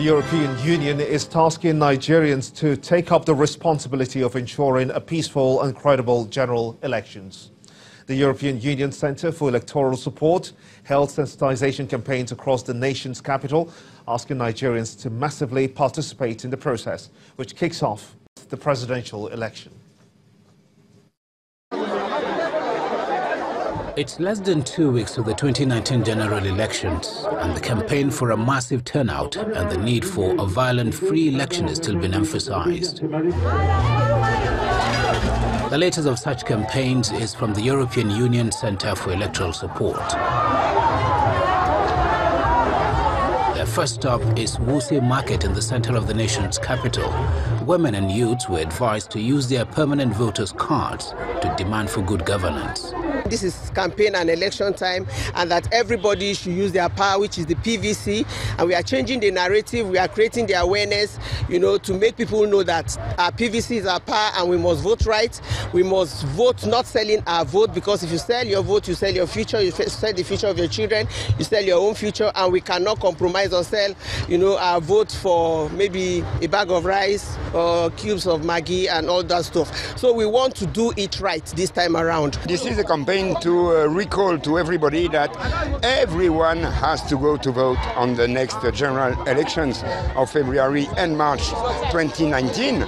The European Union is tasking Nigerians to take up the responsibility of ensuring a peaceful and credible general elections. The European Union Centre for Electoral Support held sensitization campaigns across the nation's capital, asking Nigerians to massively participate in the process, which kicks off the presidential election. It's less than 2 weeks to the 2019 general elections, and the campaign for a massive turnout and the need for a violent free election is still being emphasized. The latest of such campaigns is from the European Union Centre for Electoral Support. Their first stop is Wuse Market in the center of the nation's capital. Women and youths were advised to use their permanent voters' cards to demand for good governance. This is campaign and election time, and that everybody should use their power, which is the PVC, and we are changing the narrative. We are creating the awareness, to make people know that our PVC is our power and we must vote right. We must vote, not selling our vote, because if you sell your vote, you sell your future, you sell the future of your children, you sell your own future, and we cannot compromise or sell, our vote for maybe a bag of rice or cubes of Maggi and all that stuff. So we want to do it right this time around. This is a campaign to recall to everybody that everyone has to go to vote on the next general elections of February and March 2019.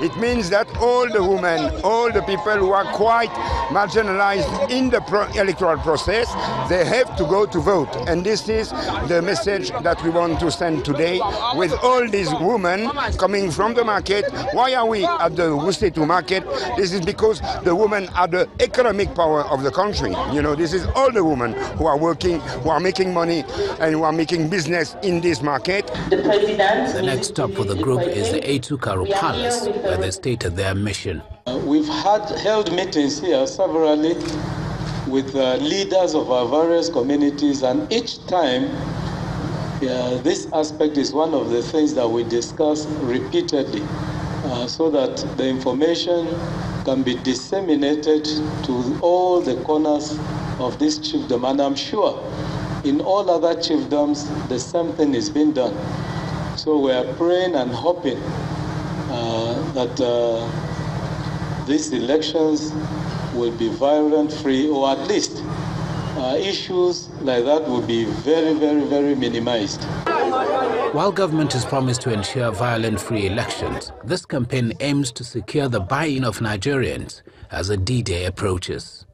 It means that all the women, all the people who are quite marginalized in the electoral process, they have to go to vote. And this is the message that we want to send today with all these women coming from the market. Why are we at the Wuse market? This is because the women are the economic power of the country. This is all the women who are working, who are making money, and who are making business in this market. The next stop for the group is the Etukaru Palace, where they stated their mission. We've held meetings here severally with leaders of our various communities, and each time this aspect is one of the things that we discuss repeatedly, so that the information can be disseminated to all the corners of this chiefdom. And I'm sure in all other chiefdoms, the same thing is being done. So we are praying and hoping that these elections will be violent, free, or at least issues like that will be very, very, very minimized. While government has promised to ensure violent-free elections, this campaign aims to secure the buy-in of Nigerians as a D-Day approaches.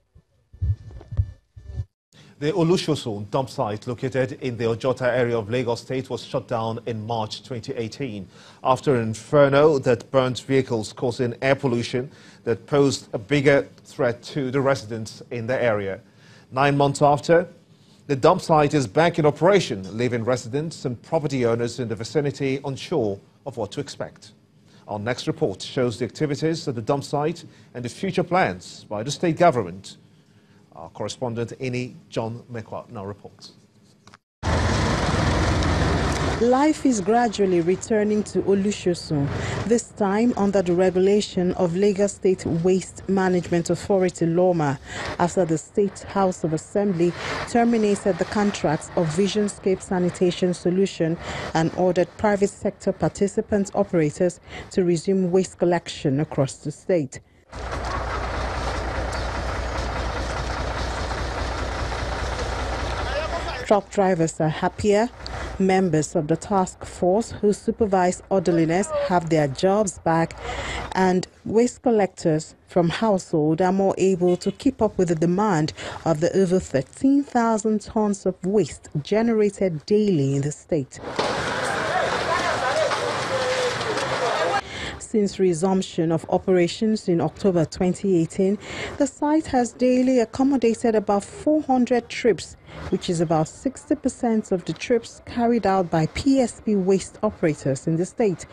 The Olusosun dump site located in the Ojota area of Lagos State was shut down in March 2018 after an inferno that burnt vehicles, causing air pollution that posed a bigger threat to the residents in the area. 9 months after, the dump site is back in operation, leaving residents and property owners in the vicinity unsure of what to expect. Our next report shows the activities at the dump site and the future plans by the state government. Our correspondent, John Mekwa, now reports. Life is gradually returning to Olusosun, this time under the regulation of Lagos State Waste Management Authority (LOMA), after the State House of Assembly terminated the contracts of Visionscape Sanitation Solution and ordered private sector participant operators to resume waste collection across the state. Truck drivers are happier. Members of the task force who supervise orderliness have their jobs back, and waste collectors from household are more able to keep up with the demand of the over 13,000 tons of waste generated daily in the state. Since resumption of operations in October 2018, the site has daily accommodated about 400 trips, which is about 60% of the trips carried out by PSP waste operators in the state.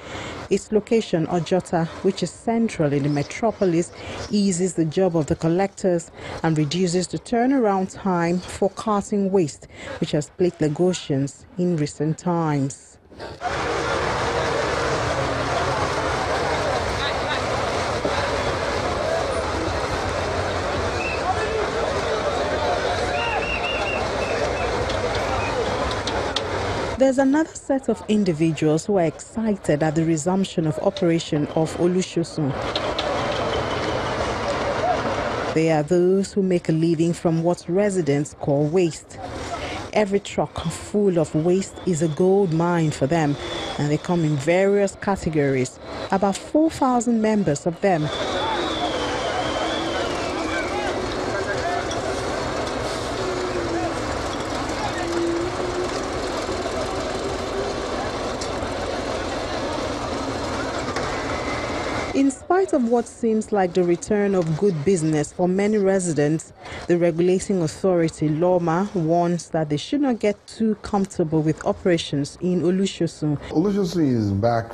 Its location, Ojota, which is central in the metropolis, eases the job of the collectors and reduces the turnaround time for carting waste, which has plagued Lagosians in recent times. There's another set of individuals who are excited at the resumption of operation of Olusosun. They are those who make a living from what residents call waste. Every truck full of waste is a gold mine for them, and they come in various categories, about 4,000 members of them. In spite of what seems like the return of good business for many residents, the regulating authority, LOMA, warns that they should not get too comfortable with operations in Olusosun. Olusosun is back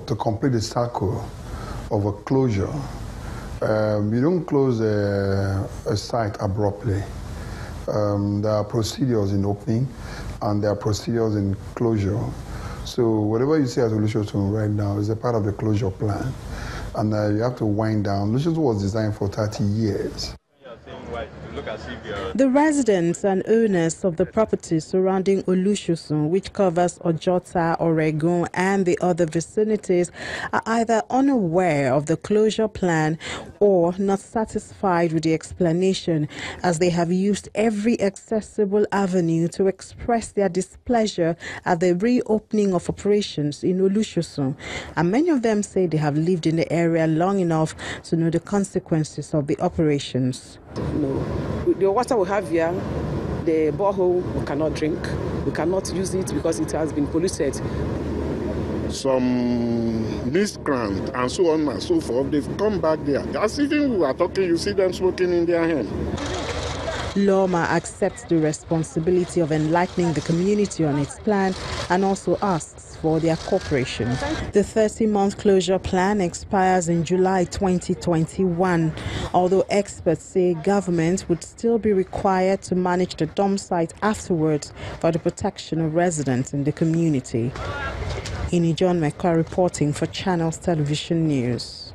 to complete the cycle of a closure. You don't close a site abruptly. There are procedures in opening and there are procedures in closure. So whatever you see as Olusosun right now is a part of the closure plan. And you have to wind down. Olusosun was designed for 30 years. The residents and owners of the properties surrounding Olusosun, which covers Ojota, Oregon, and the other vicinities, are either unaware of the closure plan or not satisfied with the explanation, as they have used every accessible avenue to express their displeasure at the reopening of operations in Olusosun. And many of them say they have lived in the area long enough to know the consequences of the operations. No. The water we have here, the borehole, we cannot drink. We cannot use it because it has been polluted. Some miscreants and so on and so forth, they've come back there. As even we are talking, you see them smoking in their hand. Loma accepts the responsibility of enlightening the community on its plan and also asks for their cooperation. The 30-month closure plan expires in July 2021, although experts say government would still be required to manage the dump site afterwards for the protection of residents in the community. John Mekwa reporting for Channels Television News.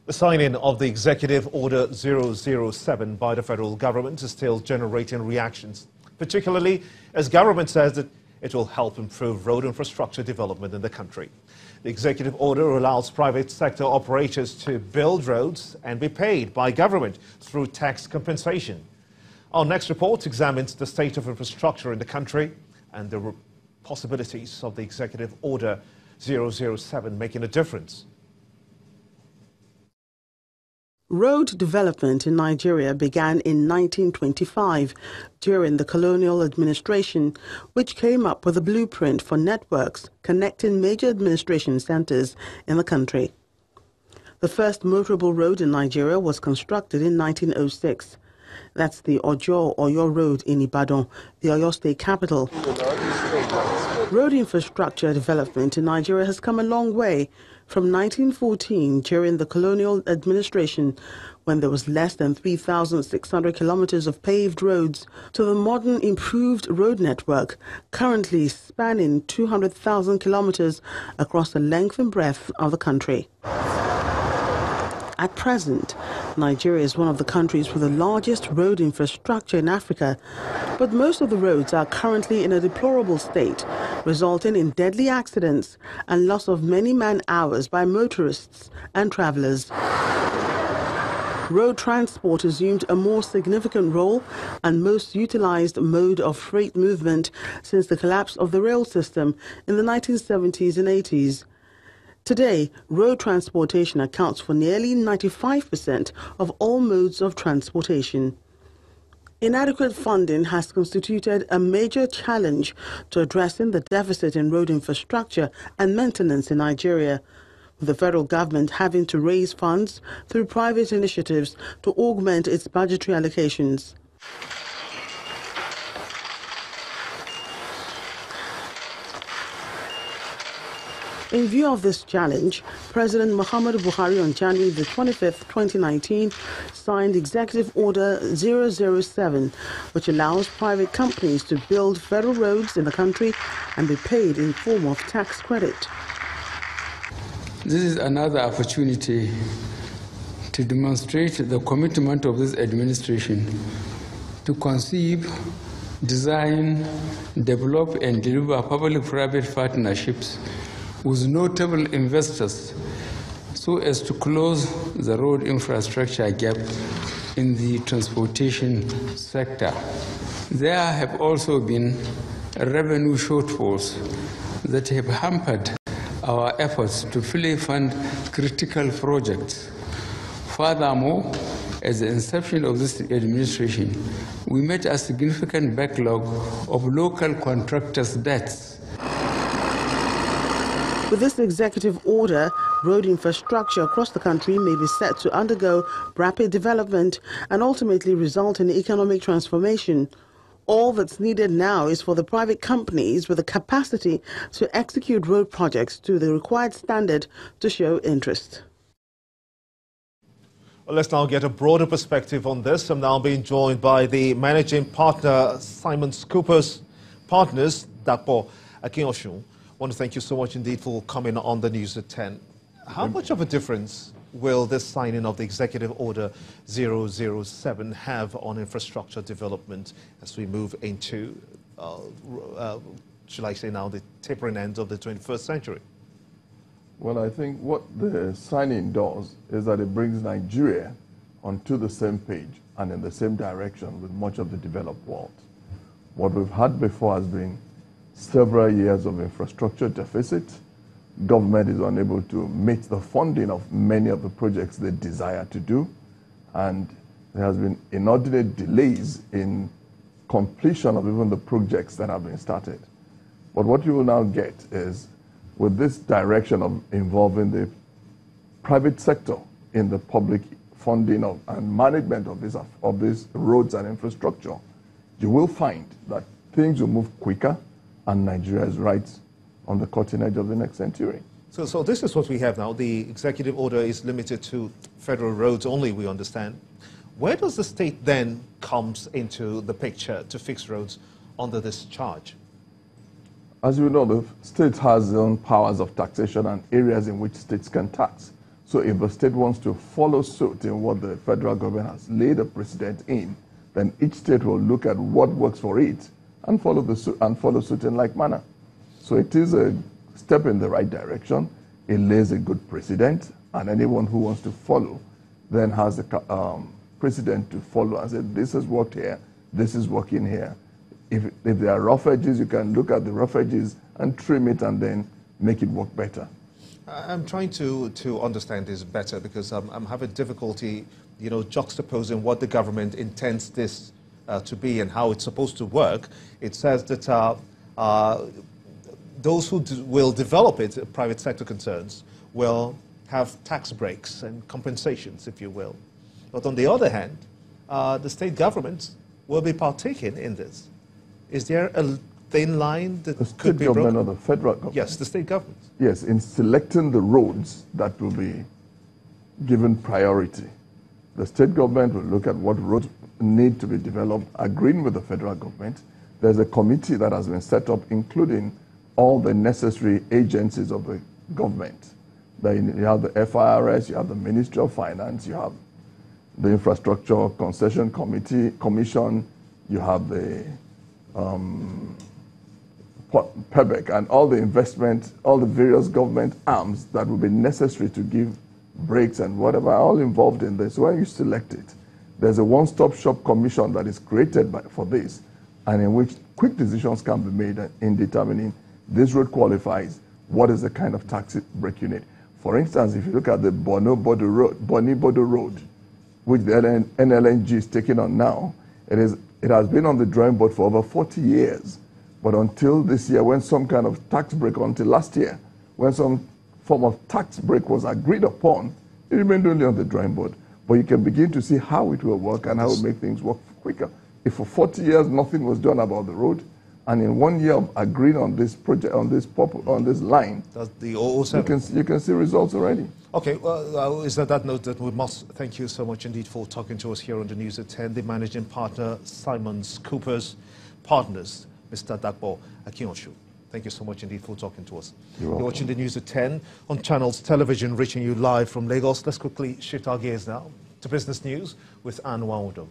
The signing of the Executive Order 007 by the federal government is still generating reactions, particularly as government says that it will help improve road infrastructure development in the country. The executive order allows private sector operators to build roads and be paid by government through tax compensation. Our next report examines the state of infrastructure in the country and the possibilities of the Executive Order 007 making a difference. Road development in Nigeria began in 1925 during the colonial administration, which came up with a blueprint for networks connecting major administration centers in the country. The first motorable road in Nigeria was constructed in 1906. That's the Oyo Road in Ibadan, the Oyo State capital. Road infrastructure development in Nigeria has come a long way from 1914 during the colonial administration, when there was less than 3,600 kilometers of paved roads, to the modern improved road network currently spanning 200,000 kilometers across the length and breadth of the country. At present, Nigeria is one of the countries with the largest road infrastructure in Africa, but most of the roads are currently in a deplorable state, resulting in deadly accidents and loss of many man-hours by motorists and travelers. Road transport assumed a more significant role and most utilized mode of freight movement since the collapse of the rail system in the 1970s and 80s. Today, road transportation accounts for nearly 95% of all modes of transportation. Inadequate funding has constituted a major challenge to addressing the deficit in road infrastructure and maintenance in Nigeria, with the federal government having to raise funds through private initiatives to augment its budgetary allocations. In view of this challenge, President Muhammadu Buhari on January the 25th, 2019, signed Executive Order 007, which allows private companies to build federal roads in the country and be paid in form of tax credit. This is another opportunity to demonstrate the commitment of this administration to conceive, design, develop, and deliver public-private partnerships with notable investors so as to close the road infrastructure gap in the transportation sector. There have also been revenue shortfalls that have hampered our efforts to fully fund critical projects. Furthermore, at the inception of this administration, we met a significant backlog of local contractors' debts. With this executive order, road infrastructure across the country may be set to undergo rapid development and ultimately result in economic transformation. All that's needed now is for the private companies with the capacity to execute road projects to the required standard to show interest. Well, let's now get a broader perspective on this. I'm now being joined by the managing partner, Simon Cooper's partners, Dapo Akinyosun. I want to thank you so much indeed for coming on the news at 10. How much of a difference will this signing of the Executive Order 007 have on infrastructure development as we move into, shall I say now, the tapering end of the 21st century? Well, I think what the signing does is that it brings Nigeria onto the same page and in the same direction with much of the developed world. What we've had before has been several years of infrastructure deficit. Government is unable to meet the funding of many of the projects they desire to do, and there has been inordinate delays in completion of even the projects that have been started. But what you will now get is, with this direction of involving the private sector in the public funding of and management of these roads and infrastructure, you will find that things will move quicker and Nigeria is right on the cutting edge of the next century. So this is what we have now. The executive order is limited to federal roads only, we understand. Where does the state then comes into the picture to fix roads under this charge? As you know, the state has its own powers of taxation and areas in which states can tax. So if the state wants to follow suit in what the federal government has laid a precedent in, then each state will look at what works for it and follow suit in like manner. So it is a step in the right direction. It lays a good precedent, and anyone who wants to follow then has a precedent to follow and say, this has worked here, this is working here. If there are rough edges, you can look at the rough edges and trim it and then make it work better. I'm trying to understand this better because I'm having difficulty, juxtaposing what the government intends this to be and how it's supposed to work. It says that those who will develop it, private sector concerns, will have tax breaks and compensations, if you will. But on the other hand, the state governments will be partaking in this. Is there a thin line that could be broken? The state government or the federal government? Yes, the state government. Yes, in selecting the roads that will be given priority, the state government will look at what roads need to be developed, agreeing with the federal government. There's a committee that has been set up, including all the necessary agencies of the government. You have the FIRS, you have the Ministry of Finance, you have the Infrastructure Concession Commission, you have the PEBEC, and all the investment, all the various government arms that will be necessary to give breaks and whatever are all involved in this. When you select it, there's a one-stop shop commission that is created for this, and in which quick decisions can be made in determining this road qualifies, what is the kind of tax break you need. For instance, if you look at the Boni-Bodo Road, which the NLNG is taking on now, it has been on the drawing board for over 40 years. But until this year, when some kind of tax break, until last year, when some form of tax break was agreed upon, it remained only on the drawing board. But you can begin to see how it will work and how it will make things work quicker. If for 40 years nothing was done about the road, and in 1 year of agreeing on this project, on this line, that's the 007. You can see results already. Okay, well, it's at that note that we must thank you so much indeed for talking to us here on the News at 10. The managing partner, Simon Cooper's partners, Mr. Dapo Akinyosun. Thank you so much indeed for talking to us. You're watching the News at 10 on Channels Television, reaching you live from Lagos. Let's quickly shift our gears now to business news with Anne Waudo.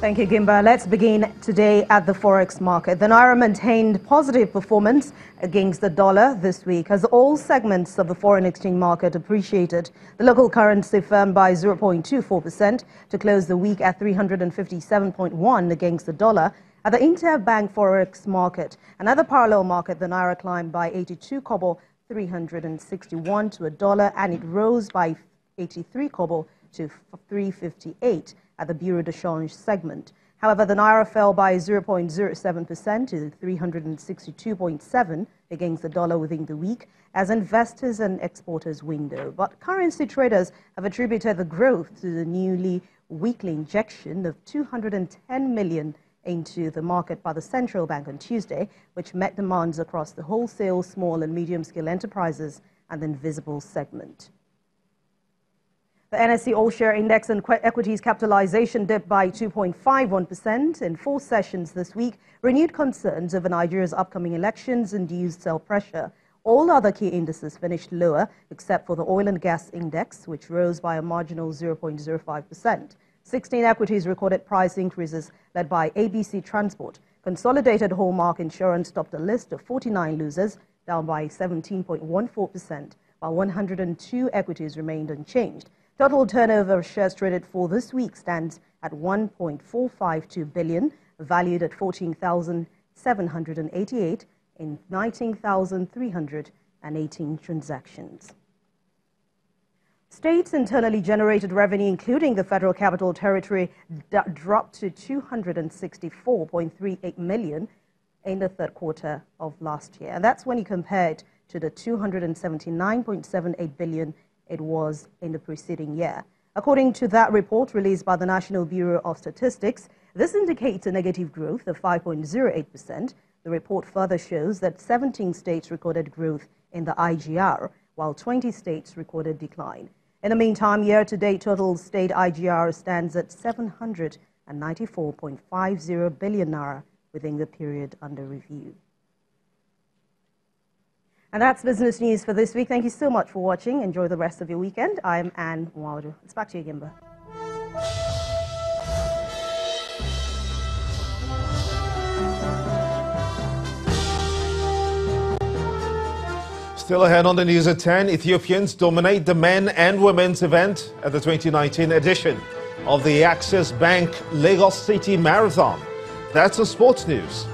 Thank you, Gimba. Let's begin today at the Forex market. The Naira maintained positive performance against the dollar this week as all segments of the foreign exchange market appreciated. The local currency firmed by 0.24% to close the week at 357.1 against the dollar. At the interbank Forex market, another parallel market, the Naira climbed by 82 kobo 361 to a dollar, and it rose by 83 kobo to 358 at the Bureau de Change segment. However, the Naira fell by 0.07% to 362.7 against the dollar within the week as investors and exporters window. But currency traders have attributed the growth to the newly weekly injection of 210 million into the market by the central bank on Tuesday, which met demands across the wholesale, small and medium-scale enterprises and the invisible segment. The NSE All-Share Index and equities capitalization dipped by 2.51% in 4 sessions this week. Renewed concerns over Nigeria's upcoming elections induced sell pressure. All other key indices finished lower, except for the oil and gas index, which rose by a marginal 0.05%. 16 equities recorded price increases, led by ABC Transport. Consolidated Hallmark Insurance topped a list of 49 losers, down by 17.14%, while 102 equities remained unchanged. Total turnover of shares traded for this week stands at 1.452 billion, valued at 14,788 in 19,318 transactions. States internally generated revenue, including the Federal Capital Territory, dropped to 264.38 million in the third quarter of last year. And that's when you compare it to the 279.78 billion it was in the preceding year. According to that report released by the National Bureau of Statistics, this indicates a negative growth of 5.08%. The report further shows that 17 states recorded growth in the IGR, while 20 states recorded decline. In the meantime, year-to-date total state IGR stands at 794.50 billion naira within the period under review. And that's business news for this week. Thank you so much for watching. Enjoy the rest of your weekend. I'm Anne Mwaudu. It's back to you, Gimba. Still ahead on the news at 10, Ethiopians dominate the men and women's event at the 2019 edition of the Access Bank Lagos City Marathon. That's the sports news.